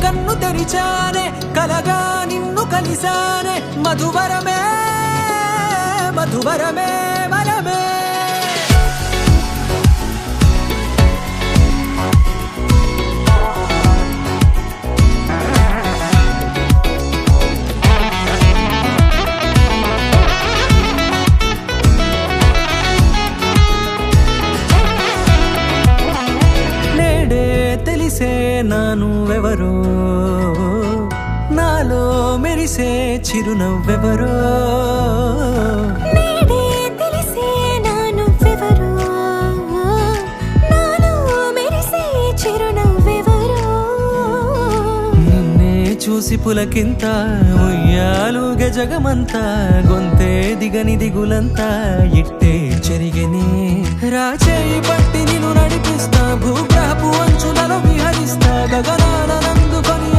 కన్ను తెరిచానే కలగా నిన్ను కలిసానే మధువరమే మధువరమే వరమే తెలిసే నానువెవరో నాలో మెరిసే చిరునవ్వెవరో నేడే తెలిసే నానువెవరో నాలో మెరిసే చిరునవ్వెవరో నిన్నే చూసి పులకింత ఉయ్యాలుగ జగమంతా గొంతే దిగని దిగులంతా ఇట్టే చెరిగనే రాచేయి పట్టి నిన్ను నడిపిస్తా భూగ్రహపు అంచులలో విహరిస్తా గగనానందుకొని